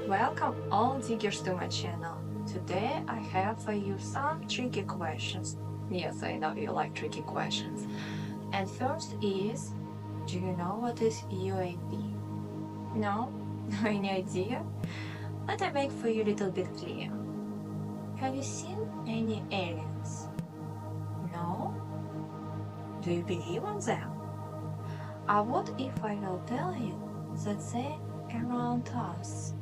Welcome all diggers to my channel. Today I have for you some tricky questions. Yes, I know you like tricky questions. And first is, do you know what is UAP? No? Any idea? Let me make for you a little bit clear. Have you seen any aliens? No? Do you believe on them? What if I will tell you that they're around us?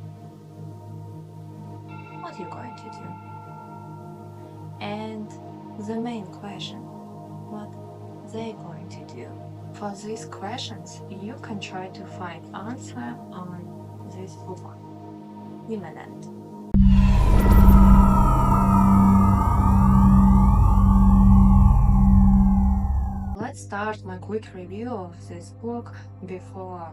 What are you going to do? And the main question, what they're going to do? For these questions, you can try to find answer on this book, Imminent. Let's start my quick review of this book before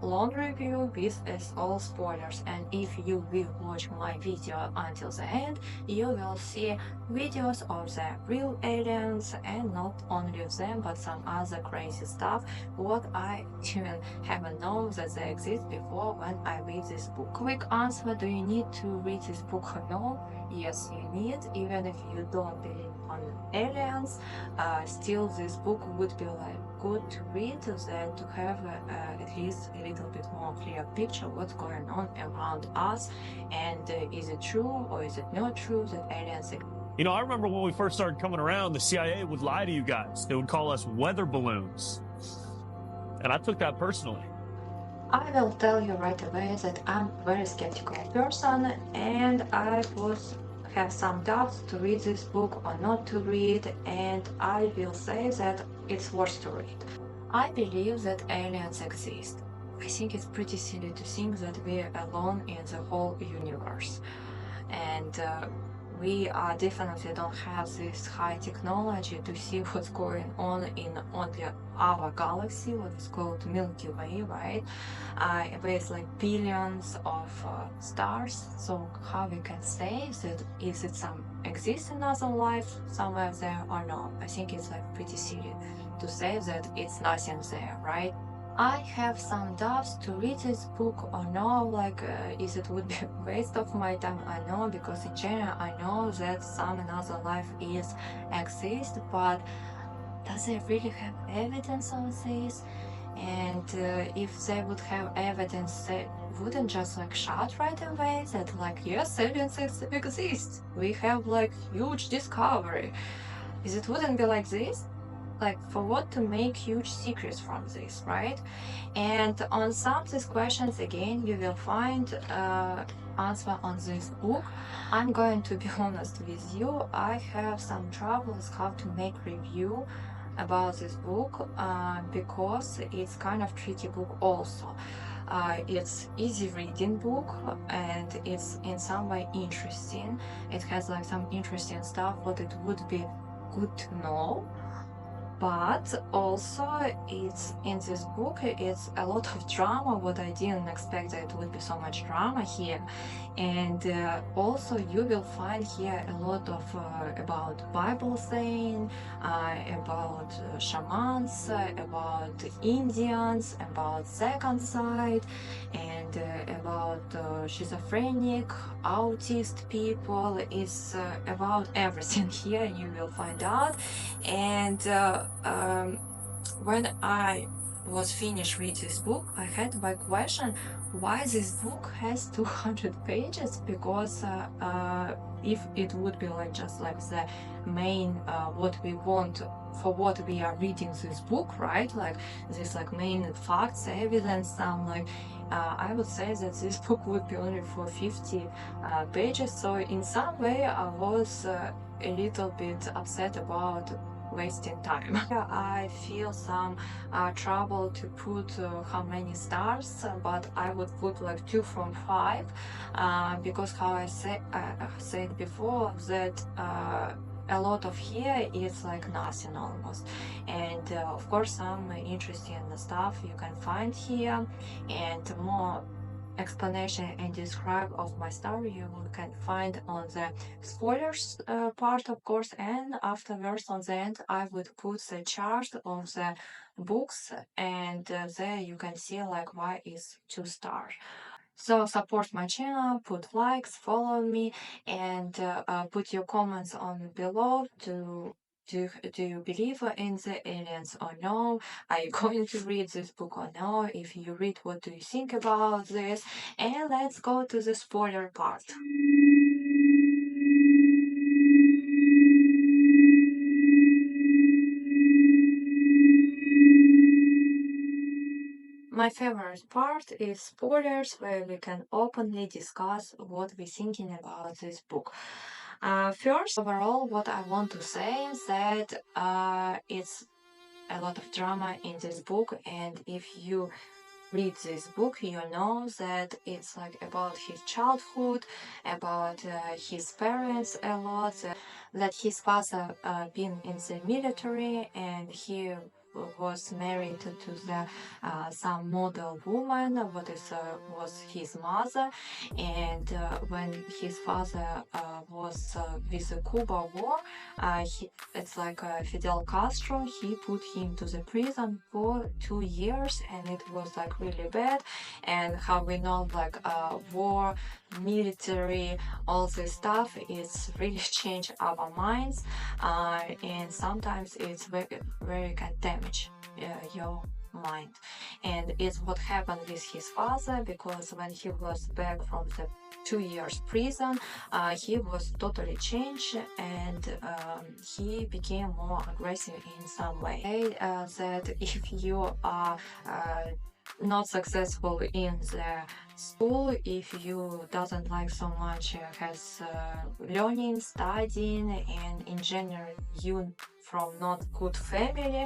long review with all spoilers, and if you will watch my video until the end, you will see videos of the real aliens and not only of them but some other crazy stuff what I even haven't known that they exist before when I read this book. Quick answer, do you need to read this book or no? Yes, you need, even if you don't believe on aliens, still this book would be like good to read than to have at least a little bit more clear picture what's going on around us, and is it true or is it not true that aliens exist. You know, I remember when we first started coming around, the CIA would lie to you guys. They would call us weather balloons. And I took that personally. I will tell you right away that I'm a very skeptical person, and I was have some doubts to read this book or not to read, and I will say that it's worth to read. I believe that aliens exist. I think it's pretty silly to think that we're alone in the whole universe, and we definitely don't have this high technology to see what's going on in only our galaxy, what is called Milky Way, right? With like billions of stars. So how we can say that is it some exists another life somewhere there or not? I think it's like pretty silly to say that it's nothing there, right? I have some doubts to read this book or no, like is it would be a waste of my time, I know, because in general I know that some another life is exist, but does they really have evidence of this? And if they would have evidence, they wouldn't just like shout right away that like yes, aliens exist, we have like huge discovery. Is it wouldn't be like this? Like for what to make huge secrets from this, right? And on some of these questions again you will find answer on this book. I'm going to be honest with you, I have some troubles how to make review about this book because it's kind of tricky book also. It's easy reading book and it's in some way interesting. It has like some interesting stuff what it would be good to know, but also it's in this book it's a lot of drama what I didn't expect that it would be so much drama here. And also you will find here a lot of about Bible saying, about shamans, about Indians, about second side, and about schizophrenic, autist people. It's about everything here you will find out. And when I was finished reading this book, I had my question, why this book has 200 pages? Because if it would be like just like the main what we want for what we are reading this book, right? Like this like main facts, evidence, some like I would say that this book would be only for 50 pages. So in some way I was a little bit upset about wasting time. I feel some trouble to put how many stars, but I would put like 2 from 5 because how I said before that a lot of here is like nothing almost, and of course some interesting stuff you can find here, and more explanation and describe of my story you can find on the spoilers part, of course, and afterwards on the end I would put the chart of the books, and there you can see like why is 2 stars. So support my channel, put likes, follow me, and put your comments on below to do you believe in the aliens or no? Are you going to read this book or no? If you read, what do you think about this? And let's go to the spoiler part. My favorite part is spoilers, where we can openly discuss what we're thinking about this book. First, overall, what I want to say is that it's a lot of drama in this book, and if you read this book, you know that it's like about his childhood, about his parents a lot, that his father been in the military, and he was married to the some model woman, what is was his mother, and when his father was with the Cuba War, it's like Fidel Castro, he put him to the prison for 2 years, and it was like really bad. And how we know, like war, military, all this stuff, it's really changed our minds, and sometimes it's very can damage your mind. And it's what happened with his father, because when he was back from the 2 years prison, he was totally changed, and he became more aggressive in some way. That if you are not successful in the school, if you doesn't like so much has learning, studying, and in general you from not good family,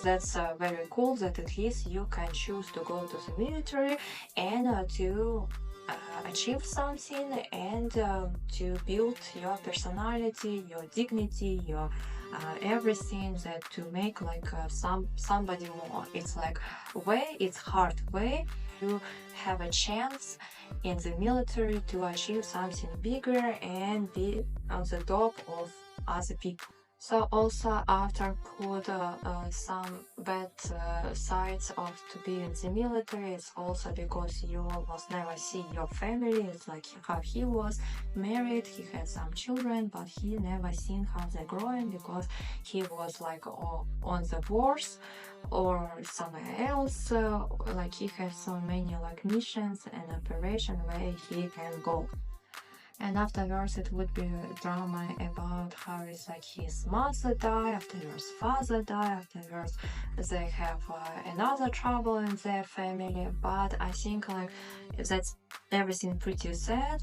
that's very cool that at least you can choose to go to the military and to achieve something, and to build your personality, your dignity, your everything, that to make like somebody more. It's like way, it's hard way to have a chance in the military to achieve something bigger and be on the top of other people. So also after put some bad sides of to be in the military, it's also because you almost never see your family. It's like how he was married, he had some children, but he never seen how they're growing, because he was like on the wars or somewhere else. Like he has so many like missions and operation where he can go. And afterwards it would be drama about how it's like his mother died, afterwards father died, afterwards they have another trouble in their family. But I think like that's everything pretty sad,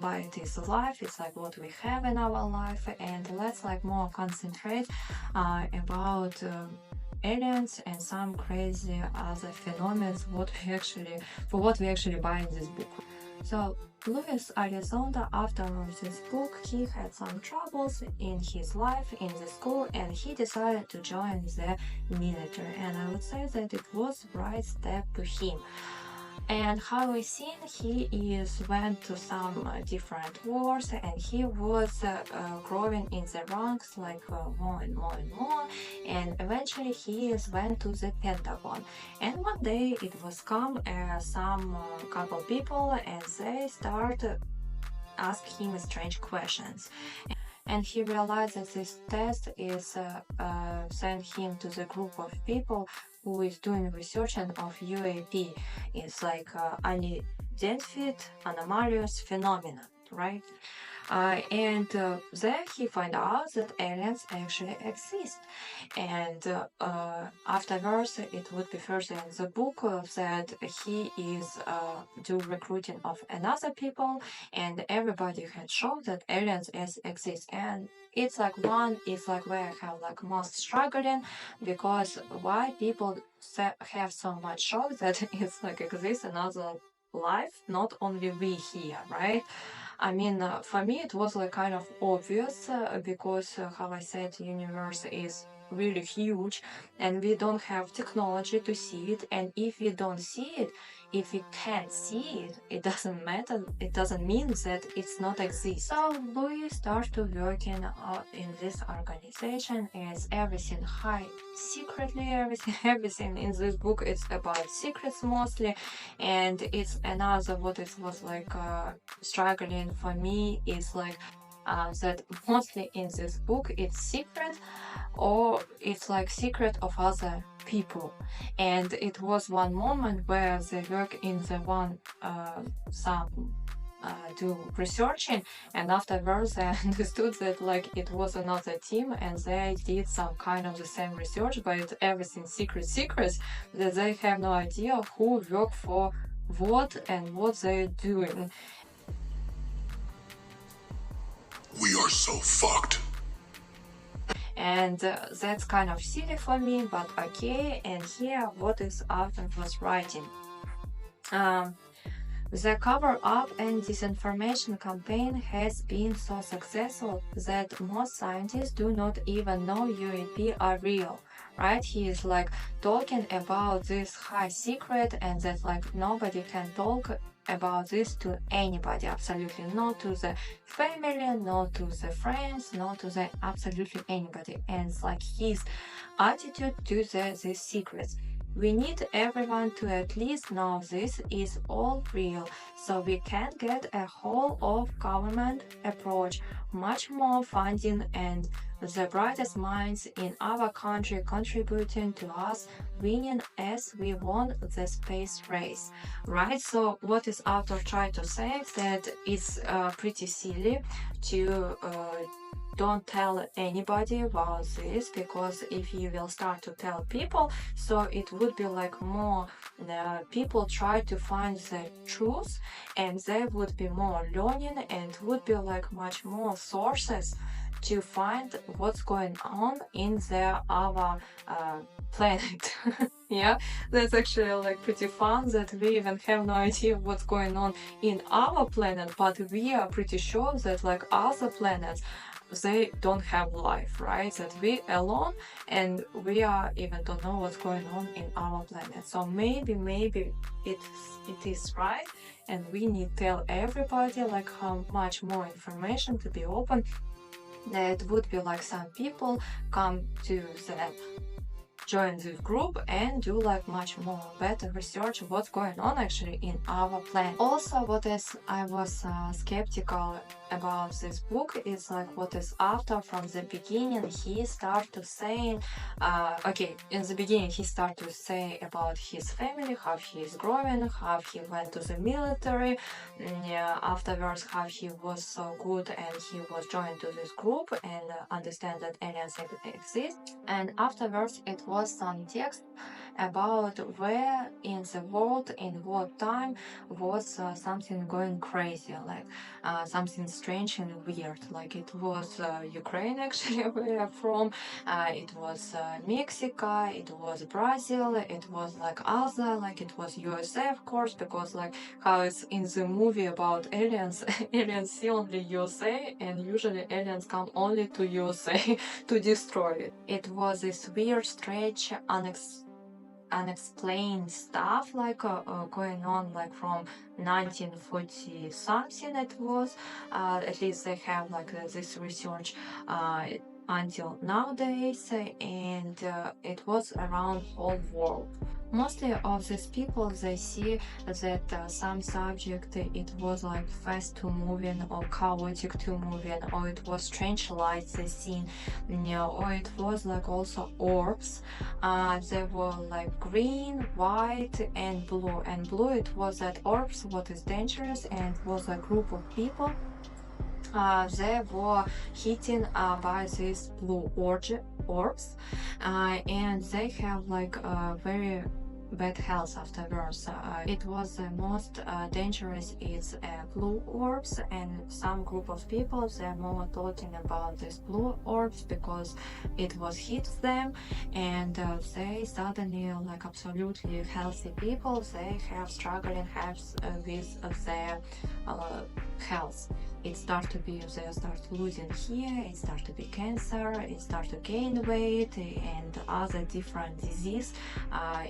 but it is life, it's like what we have in our life. And let's like more concentrate about aliens and some crazy other phenomena, for what we actually buy in this book. So Lue Elizondo, after this book, he had some troubles in his life in the school, and he decided to join the military. And I would say that it was the right step to him. And how we seen, he went to some different wars, and he was growing in the ranks like more and more and more, and eventually he went to the Pentagon. And one day it was come some couple people, and they start ask him strange questions. And he realized that this test is sent him to the group of people who is doing research of UAP. It's like unidentified anomalous phenomena, right? And there he find out that aliens actually exist. And afterwards, it would be further in the book that he is do recruiting of another people, and everybody had shown that aliens exist. And it's like one is like where I have like most struggling, because why people have so much shock that it's like exists another life, not only we here, right? I mean, for me, it was like kind of obvious, because how I said, universe is really huge, and we don't have technology to see it. And if we don't see it, if we can't see it, it doesn't matter. It doesn't mean that it's not exist. So Louis started working in this organization, as everything high secretly, everything in this book is about secrets mostly. And it's another what it was like struggling for me is like that mostly in this book it's secret, or it's like secret of other people. And it was one moment where they work in the one some do researching, and afterwards I understood that like it was another team and they did some kind of the same research, but everything secret that they have no idea who work for what and what they're doing. We are so fucked. And that's kind of silly for me, but okay. And here what is author was writing. The cover-up and disinformation campaign has been so successful that most scientists do not even know UAP are real, right? He is like talking about this high secret, and that like nobody can talk about this to anybody, absolutely not to the family, not to the friends, not to the absolutely anybody. And it's like his attitude to these secrets. We need everyone to at least know this is all real, so we can get a whole of government approach, much more funding, and the brightest minds in our country contributing to us winning as we won the space race, right? So what is author trying to say that it's pretty silly to don't tell anybody about this, because if you will start to tell people, so it would be like more people try to find the truth, and they would be more learning, and would be like much more sources to find what's going on in our planet. Yeah, that's actually like pretty fun that we even have no idea what's going on in our planet, but we are pretty sure that like other planets, they don't have life, right? That we alone, and we are even don't know what's going on in our planet. So maybe it is right, and we need to tell everybody like how much more information to be open. That would be like some people come to the join this group and do like much more better research what's going on actually in our planet. Also, what is I was skeptical about this book is like what is after. From the beginning he started to say okay, in the beginning he started to say about his family, how he is growing, how he went to the military, afterwards how he was so good and he was joined to this group and understand that aliens exist. And afterwards it was some text about where in the world, in what time was something going crazy, like something strange and weird. Like it was Ukraine actually where I'm from, it was Mexico, it was Brazil, it was like other, like it was USA of course, because like how it's in the movie about aliens, aliens see only USA, and usually aliens come only to USA to destroy it. It was this weird, strange, unexplained stuff like going on like from 1940 something it was, at least they have like this research until nowadays, and it was around whole world. Mostly of these people, they see that some subject it was like fast to moving or chaotic to moving, or it was strange lights they seen, or it was like also orbs. They were like green, white, and blue. And blue, it was that orbs what is dangerous, and it was a group of people. They were hitting by these blue orbs, and they have like very bad health afterwards. It was the most dangerous is blue orbs, and some group of people they're more talking about these blue orbs because it was hit them, and they suddenly like absolutely healthy people, they have struggling with their health. it starts to be, they start losing hair, it starts to be cancer, it starts to gain weight and other different disease,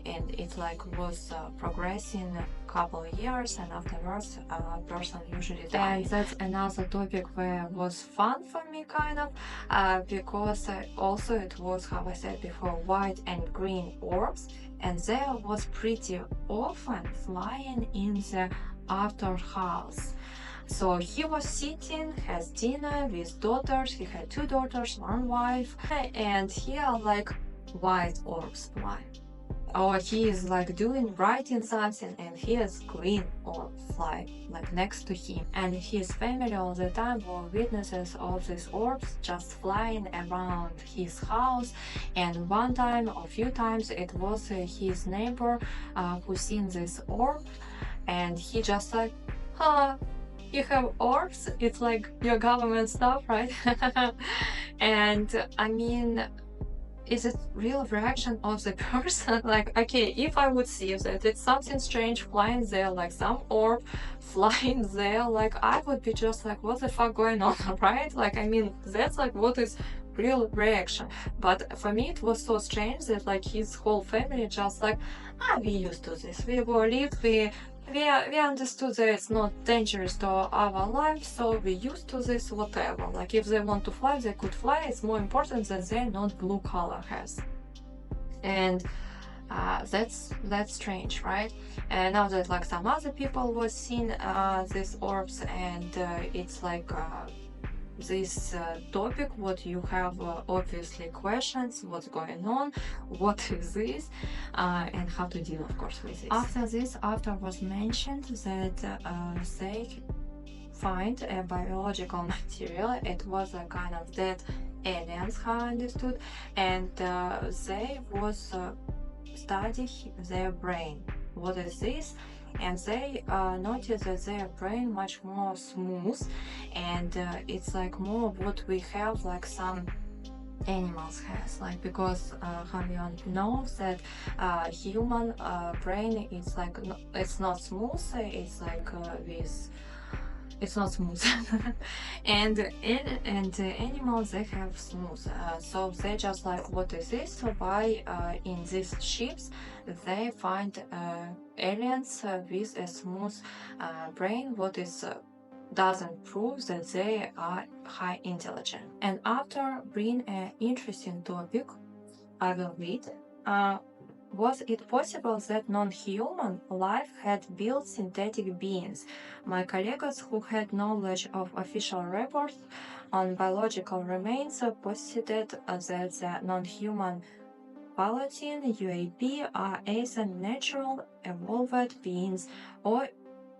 and it like was progressing a couple of years, and afterwards person usually dies. And that's another topic where was fun for me kind of, because also it was, how I said before, white and green orbs, and there was pretty often flying in the after house. So he was sitting, has dinner with daughters, he had 2 daughters, 1 wife, and here like white orbs fly. Or he is like writing something, and he has green orbs fly like next to him. And his family all the time were witnesses of these orbs just flying around his house. And one time or few times it was his neighbor who seen this orb, and he just like, huh, you have orbs? It's like your government stuff, right? And I mean, is it real reaction of the person? Like, okay, if I would see that it's something strange flying there, like some orb flying there, like I would be just like, what the fuck going on, right? Like, I mean, that's like what is real reaction. But for me it was so strange that like his whole family just like, we used to this, we were lit, we understood that it's not dangerous to our life, so we used to this, whatever. Like if they want to fly, they could fly. It's more important that they're not blue collar has. And that's strange, right? And now that like some other people was seeing these orbs, and it's like this topic, what you have obviously questions, what's going on, what is this, and how to deal of course with this. After this, after was mentioned that they find a biological material. It was a kind of dead aliens, how I understood, and they was study their brain. What is this? And they noticed that their brain much more smooth, and it's like more what we have like some animals has, like, because how you know that human brain is like it's not smooth, it's like with it's not smooth. and animals, they have smooth, so they just like, what is this? So why in these ships they find aliens with a smooth brain, what is doesn't prove that they are high intelligent. And after being an interesting topic, I will read. Was it possible that non-human life had built synthetic beings? My colleagues who had knowledge of official reports on biological remains posited that the non-human palatine UAP are either natural evolved beings or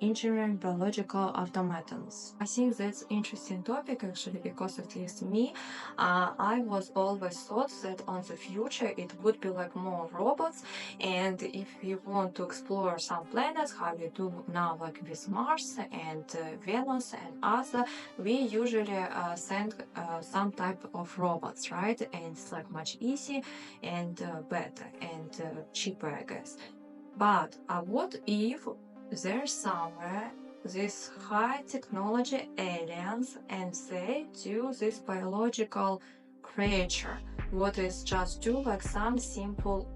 engineering biological automatons. I think that's interesting topic actually, because at least me, I was always thought that on the future it would be like more robots, and if we want to explore some planets, how we do now like with Mars and Venus and other, we usually send some type of robots, right? And it's like much easier and better and cheaper, I guess. But what if there's somewhere this high technology aliens and they do this biological creature, what is just do like some simple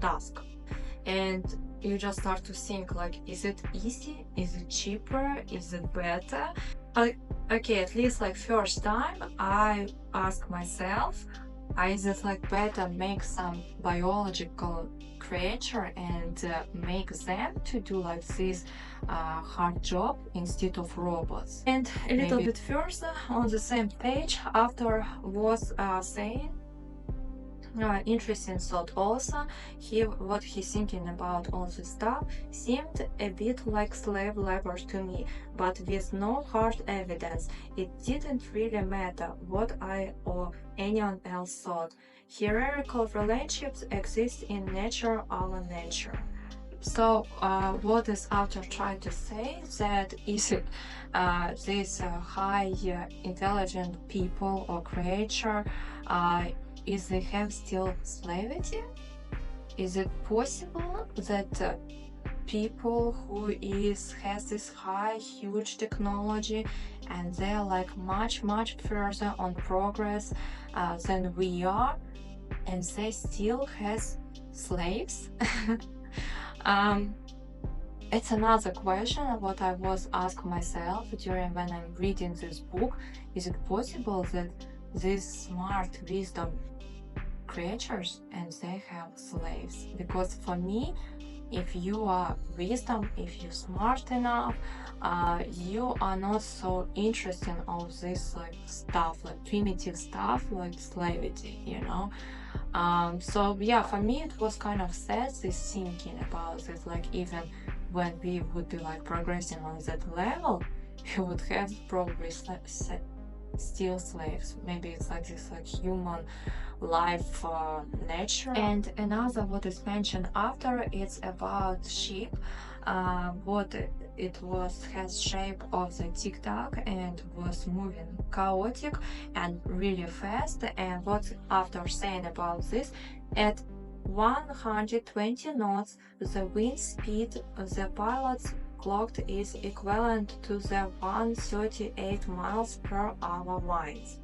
task, and you just start to think like, is it easy, is it cheaper, is it better? Okay, at least like first time I ask myself, is it like better make some biological creature and make them to do like this hard job instead of robots? And a little bit further on the same page, after was saying interesting thought also, what he's thinking about all this stuff seemed a bit like slave labor to me, but with no hard evidence. It didn't really matter what I or anyone else thought. Hierarchical relationships exist in nature, our nature. So what is author trying to say, that is it these high intelligent people or creature, is they have still slavery? Is it possible that people who has this high, huge technology, and they're like much further on progress than we are, and they still has slaves. It's another question what I was asking myself during when I'm reading this book. Is it possible that these smart wisdom creatures and they have slaves? Because for me, if you are wisdom, if you're smart enough, you are not so interested of this like stuff, like primitive stuff, like slavery, you know. So yeah, for me it was kind of sad, this thinking about this, like even when we would be like progressing on that level, we would have probably still slaves. Maybe it's like this like human life nature. And another what is mentioned after, it's about sheep. What it was has shape of the tic-tac and was moving chaotic and really fast. And what after saying about this, at 120 knots the wind speed the pilots clocked is equivalent to the 138 miles per hour winds.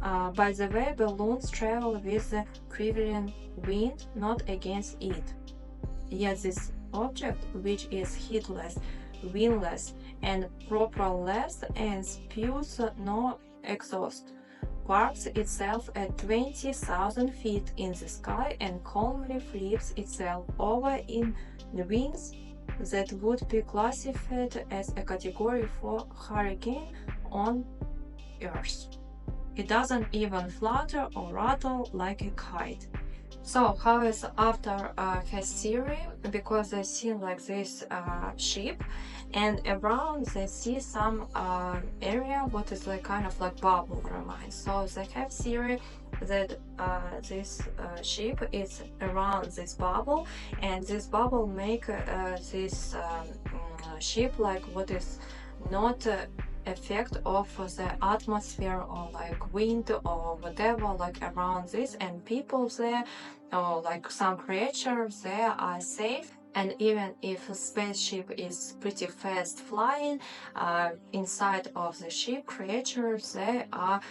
By the way, balloons travel with the prevailing wind, not against it. Yet this object, which is heatless, windless, and propellerless, and spews no exhaust, parks itself at 20,000 feet in the sky and calmly flips itself over in the winds that would be classified as a category 4 hurricane on Earth. It doesn't even flutter or rattle like a kite. So how is after his theory, because they see like this sheep, and around they see some area what is like kind of like bubble reminds. So they have theory that this sheep is around this bubble, and this bubble make this sheep like what is not effect of the atmosphere or like wind or whatever like around this, and people there or like some creatures there are safe. And even if a spaceship is pretty fast flying, inside of the ship creatures they are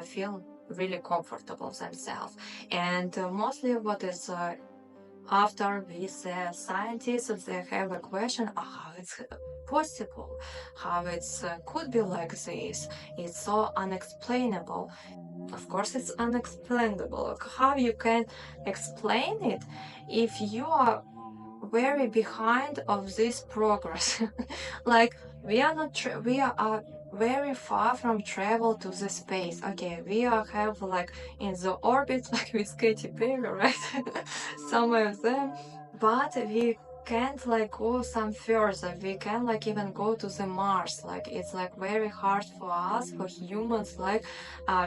feel really comfortable themselves. And mostly what is after with scientists they have a question how it's possible, how it's could be like this, it's so unexplainable. Of course it's unexplainable. How you can explain it if you are very behind of this progress? Like we are not we are very far from travel to the space. Okay, we are have like in the orbit like with Katy Perry, right? Somewhere there, but we can't like go some further. We can like even go to the Mars. Like it's like very hard for us, for humans, like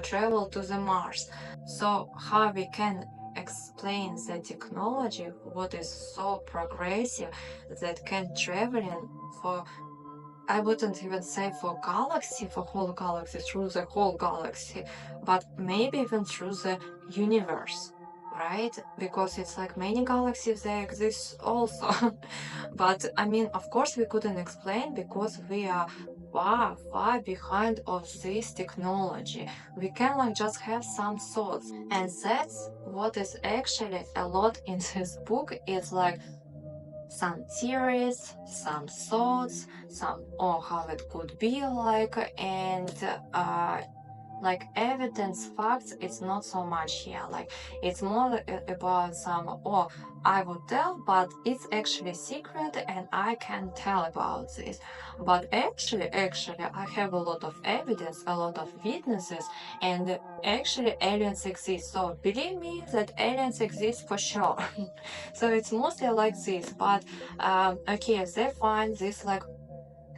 travel to the Mars. So how we can explain the technology what is so progressive that can traveling for, I wouldn't even say for galaxy, for whole galaxy, through the whole galaxy, but maybe even through the universe, right? Because it's like many galaxies they exist also. But I mean, of course we couldn't explain because we are far behind of this technology. We can like just have some thoughts, and that's what is actually a lot in this book. It's like some theories, some thoughts, some how it could be like, and like evidence facts it's not so much here. Like it's more about some I would tell but it's actually secret and I can't tell about this. But actually I have a lot of evidence, a lot of witnesses, and actually aliens exist, so believe me that aliens exist for sure. So it's mostly like this. But okay, they find this like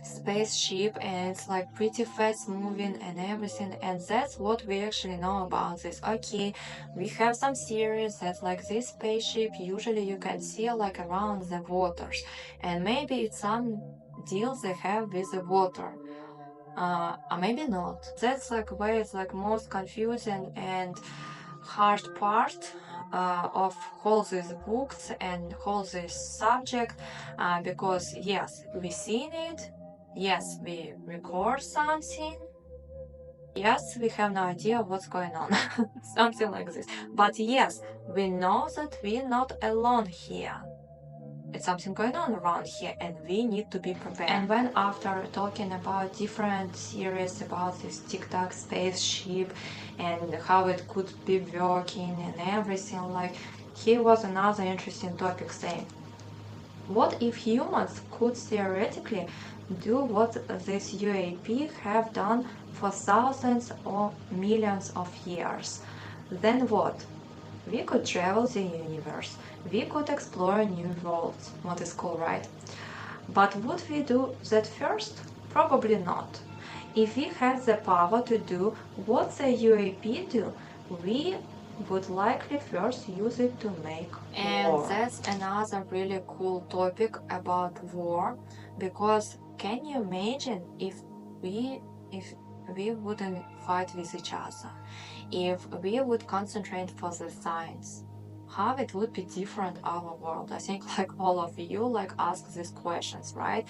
spaceship and it's like pretty fast moving and everything, and that's what we actually know about this. Okay, we have some theories that like this spaceship usually you can see like around the waters, and maybe it's some deals they have with the water, or maybe not. That's like where it's like most confusing and hard part. of all these books and all this subject, because yes, we seen it, yes, we record something, yes, we have no idea what's going on, something like this. But yes, we know that we're not alone here. It's something going on around here and we need to be prepared. And when after talking about different series about this TikTok spaceship and how it could be working and everything, like, here was another interesting topic saying, what if humans could theoretically do what this UAP have done for thousands or millions of years? Then what? We could travel the universe, we could explore new worlds, what is cool, right? But would we do that first? Probably not. If we had the power to do what the UAP do, we would likely first use it to make war. And that's another really cool topic about war, because can you imagine if we wouldn't fight with each other? If we would concentrate for the science, how it would be different our world? I think like all of you like ask these questions, right?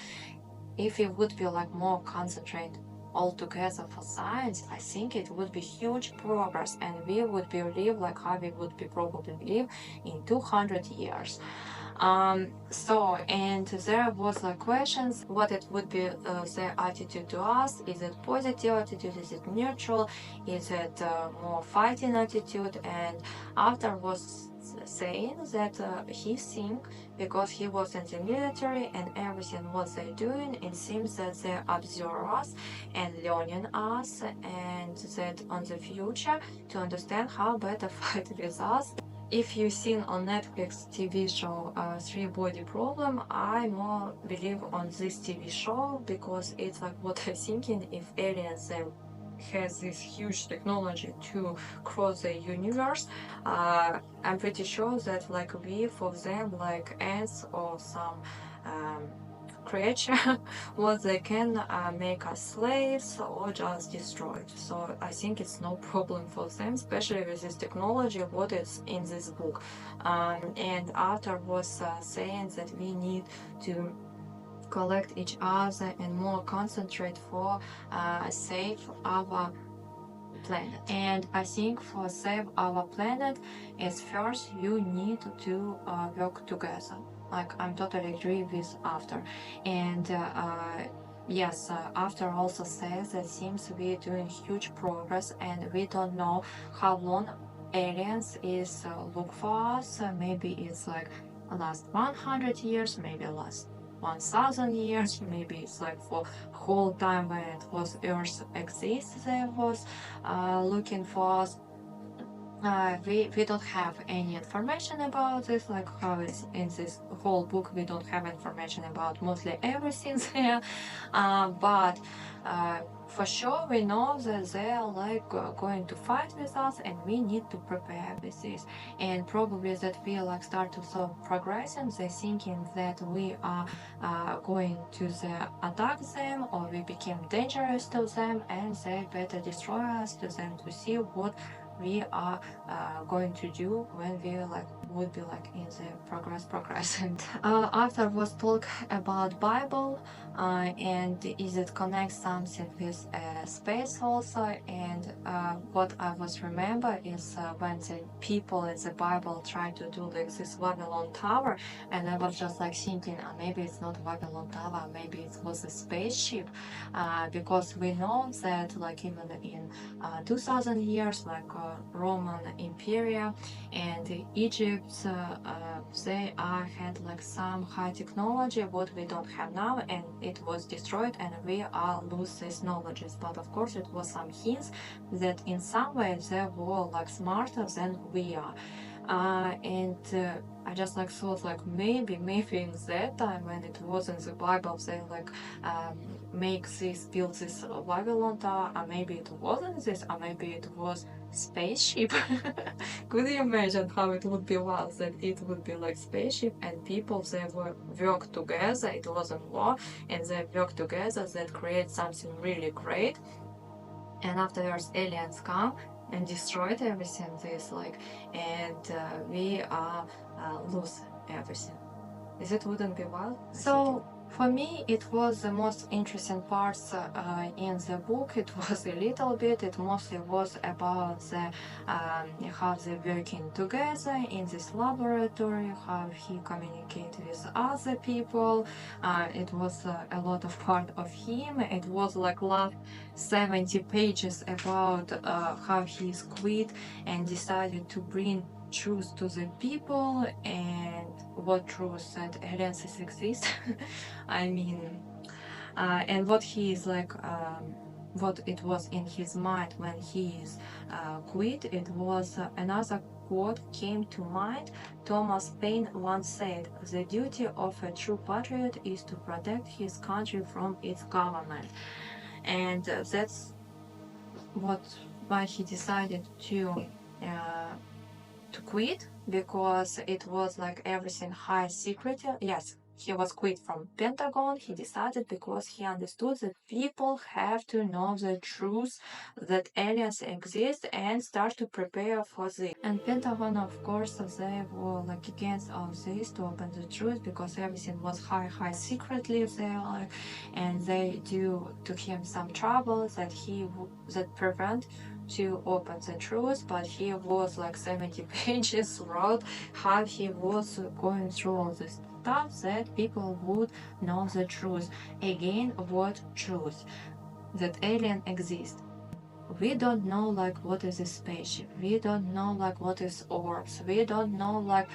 If we would be like more concentrate all together for science, I think it would be huge progress and we would be live like how we would be probably live in 200 years. And there was like questions, what it would be their attitude to us. Is it positive attitude? Is it neutral? Is it more fighting attitude? And after was saying that he think because he was in the military and everything what they're doing, it seems that they observe us and learning us, and that on the future to understand how better fight with us. If you've seen on Netflix TV show Three Body Problem, I more believe on this TV show because it's like what I'm thinking, if aliens has this huge technology to cross the universe, I'm pretty sure that like we for them like ants or some creature what they can make us slaves or just destroyed. So I think it's no problem for them, especially with this technology what is in this book. And after was saying that we need to collect each other and more concentrate for save our planet. And I think for save our planet is first you need to work together. Like I'm totally agree with after. And yes, after also says that seems we're doing huge progress and we don't know how long aliens is look for us. Maybe it's like last 100 years, maybe last 1000 years, maybe it's like for whole time when it was Earth exists, they was looking for us. We don't have any information about this, like how it's in this whole book we don't have information about mostly everything there, but for sure we know that they are like going to fight with us and we need to prepare with this. And probably that we like start to so progressing, they thinking that we are going to attack them or we became dangerous to them and they better destroy us to them to see what we are going to do when we like would be like in the progress. And after was talk about Bible and is it connect something with space also. And what I was remember is when the people in the Bible try to do like this Babylon Tower, and I was just like thinking maybe it's not Babylon Tower, maybe it was a spaceship, because we know that like even in 2000 years like Roman Empire and Egypt, they had like some high technology what we don't have now, and it was destroyed and we are lose these knowledges. But of course it was some hints that in some way they were like smarter than we are. And I just like thought like maybe in that time when it was in the Bible they like build this Babylon Tower, or maybe it wasn't this, or maybe it was spaceship. Could you imagine how it would be wild that it would be like spaceship and people they work together, it wasn't war, and they work together that create something really great, and afterwards aliens come and destroyed everything this like, and we are lose everything. Is it wouldn't be wild? So for me, it was the most interesting parts in the book. It was a little bit. It mostly was about the how they working together in this laboratory, how he communicated with other people. It was a lot of part of him. It was like 70 pages about how he quit and decided to bring truth to the people, and what truth that aliens exist. I mean, and what he is like, what it was in his mind when he is quit. It was another quote came to mind. Thomas Paine once said, "The duty of a true patriot is to protect his country from its government," and that's why he decided to quit, because it was like everything high secret. Yes, he was quit from Pentagon. He decided because he understood that people have to know the truth that aliens exist and start to prepare for this. And Pentagon, of course, they were like against all this to open the truth, because everything was high secretly there, and they do to him some trouble that that prevent to open the truth. But he was like 70 pages wrote how he was going through all this stuff that people would know the truth. Again, what truth? That alien exists. We don't know like what is a spaceship. We don't know like what is orbs. We don't know like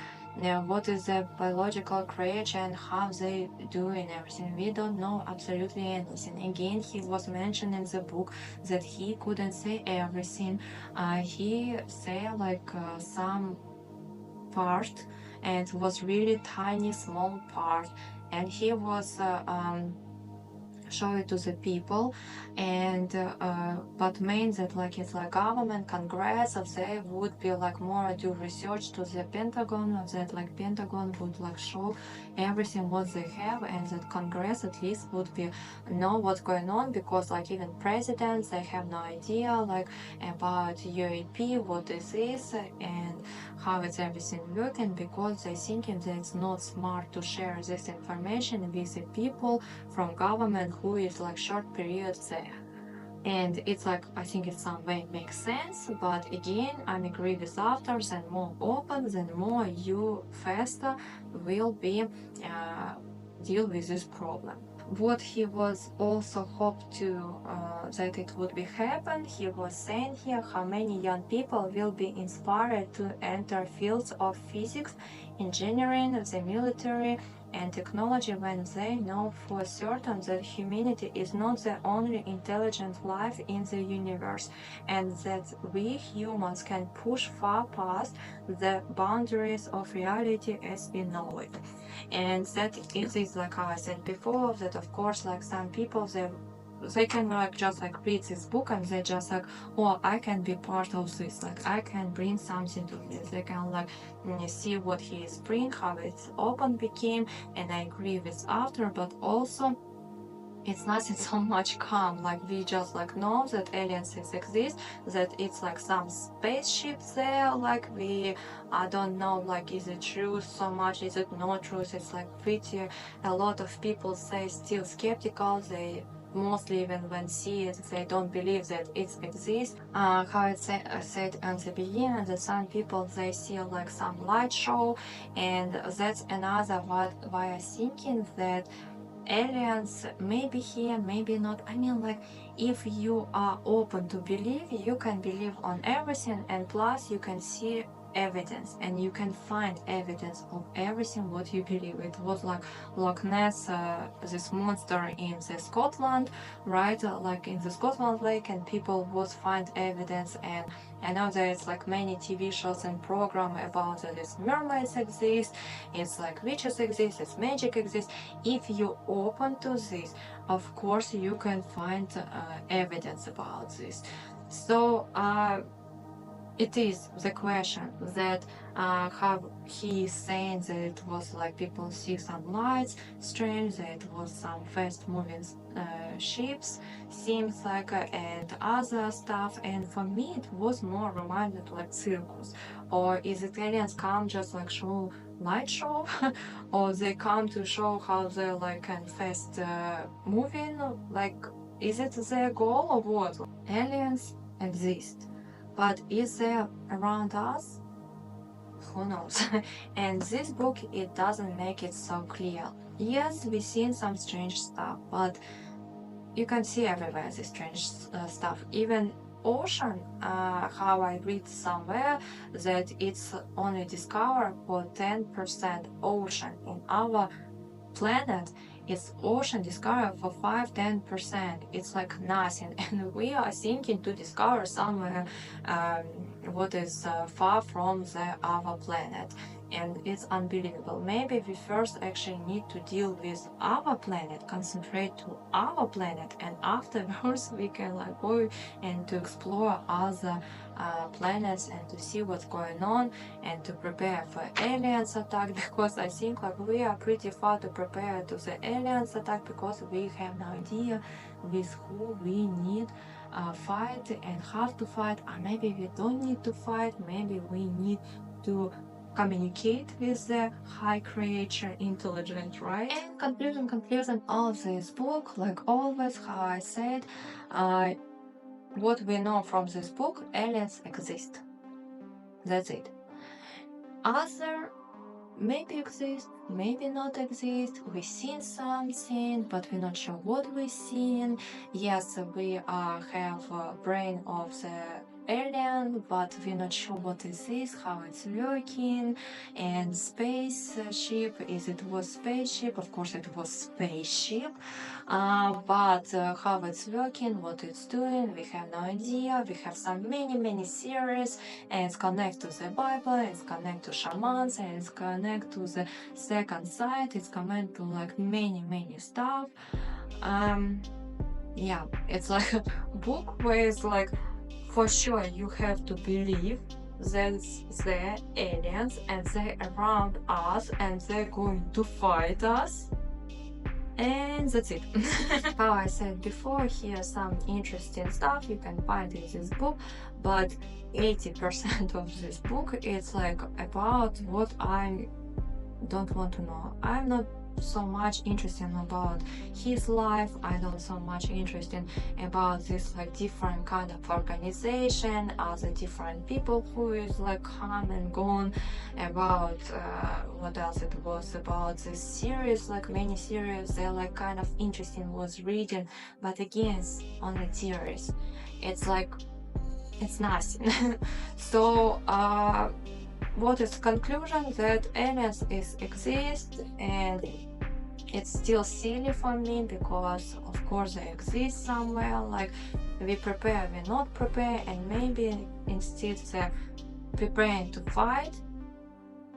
what is the biological creature and how they doing everything. We don't know absolutely anything. Again, he was mentioned in the book that he couldn't say everything. He said like some part, and was really tiny small part, and he was show it to the people, and but means that like it's like government congress, they would be like more do research to the Pentagon, that like Pentagon would like show everything what they have, and that congress at least would be know what's going on, because like even presidents, they have no idea like about UAP, what this is and how it's everything working, because they thinking that it's not smart to share this information with the people from government who is like short periods there. And it's like, I think in some way makes sense, but again, I agree with authors, and more open, then more you faster will be deal with this problem. What he was also hoped to that it would be happen, he was saying here how many young people will be inspired to enter fields of physics, engineering, the military, and technology when they know for certain that humanity is not the only intelligent life in the universe, and that we humans can push far past the boundaries of reality as we know it. And that it is like how I said before, that of course like some people they can like just like read this book and they just like, oh, I can be part of this, like I can bring something to this. They can like see what he is bring, how it's open became, and I agree with author, but also it's nothing so much calm, like we just like know that aliens exist, that it's like some spaceships there, like we I don't know like is it truth so much, is it not truth. It's like pretty a lot of people say still skeptical, they mostly even when see it they don't believe that it exists. How it said at the beginning, that some people they see like some light show, and that's another why I thinking that aliens may be here, maybe not. I mean, like, if you are open to believe, you can believe on everything, and plus you can see evidence, and you can find evidence of everything what you believe. It was like Loch Ness, this monster in the Scotland, right? Like in the Scotland lake, and people would find evidence. And I know there's like many TV shows and program about this mermaids exist, it's like witches exist, it's magic exists. If you open to this, of course you can find evidence about this. So it is the question that how he is saying that it was like people see some lights strange, that it was some fast moving ships, seems like and other stuff. And for me, it was more reminded like circus. Or is it aliens come just like show light show, or they come to show how they like can fast moving? Like, is it their goal or what? Aliens exist, but is there around us? Who knows? And this book, it doesn't make it so clear. Yes, we've seen some strange stuff, but you can see everywhere this strange stuff. Even ocean, how I read somewhere that it's only discovered for 10% ocean in our planet. It's ocean discovered for 5-10%. It's like nothing, and we are thinking to discover somewhere what is far from the other planet, and it's unbelievable. Maybe we first actually need to deal with our planet, concentrate to our planet, and afterwards we can like go and to explore other planets and to see what's going on and to prepare for aliens attack, because I think like we are pretty far to prepare to the aliens attack, because we have no idea with who we need fight and how to fight, or maybe we don't need to fight, maybe we need to communicate with the high creature intelligent, right? And conclusion of this book, like always, how I said, what we know from this book, aliens exist. That's it. Other maybe exist, maybe not exist. We've seen something, but we're not sure what we've seen. Yes, we have a brain of the alien, but we're not sure what is this, how it's working. And spaceship, is it was spaceship? Of course it was spaceship. But how it's working, what it's doing, we have no idea. We have some many theories, and it's connected to the Bible, it's connected to shamans, and it's connected to the second side, it's connected to like many stuff. Yeah, it's like a book where it's like, for sure you have to believe that they're aliens and they're around us and they're going to fight us. And that's it. How I said before, here's some interesting stuff you can find in this book, but 80% of this book is like about what I don't want to know. I'm not so much interested about his life. I don't so much interested about this like different kind of organization, other different people who is like come and gone, about what else it was about this series, like many series they're like kind of interesting was reading, but again it's only theories. It's like it's nothing. So what is the conclusion? That aliens exist, and it's still silly for me, because of course they exist somewhere. Like we prepare, we not prepare, and maybe instead they're preparing to fight,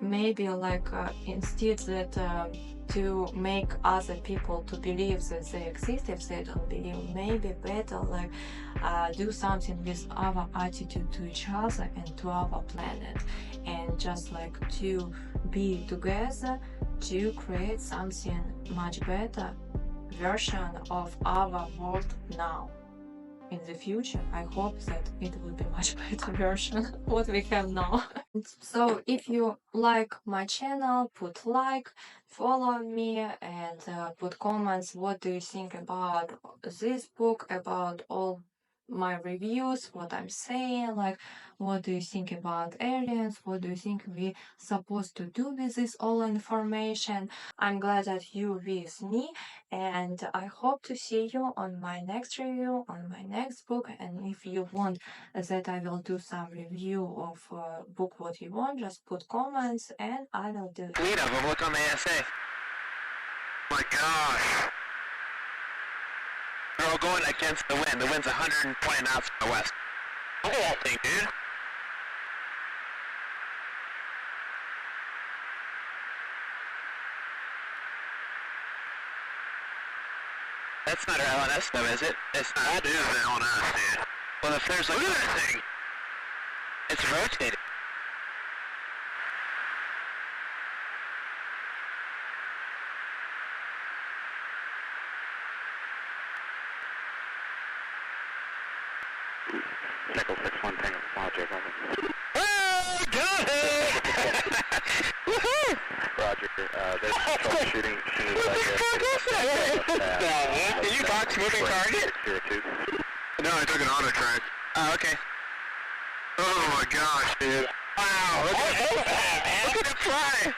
maybe like instead that to make other people to believe that they exist, if they don't believe, maybe better like do something with our attitude to each other and to our planet, and just like to be together to create something much better version of our world now. In the future, I hope that it will be much better version what we have now. So if you like my channel, put like, follow me, and put comments. What do you think about this book, about all my reviews, what I'm saying, like what do you think about aliens, what do you think we supposed to do with this all information. I'm glad that you with me, and I hope to see you on my next review, on my next book. And if you want that I will do some review of book what you want, just put comments and I will do it. Lead of them, look on the ASA. My gosh. They're all going against the wind. The wind's 120 knots from the west. The whole thing, dude. That's not our LNS though, is it? It's not. That is the LNS, dude. Well, if there's like... Look at that thing! It's rotating. Nickel 6-1 Tango Roger. Oh, got it! Woohoo! Roger, there's troubleshooting. Did you box moving target? 02. No, I took an auto track. Oh, okay. Oh my gosh, dude. Wow, look at it fly!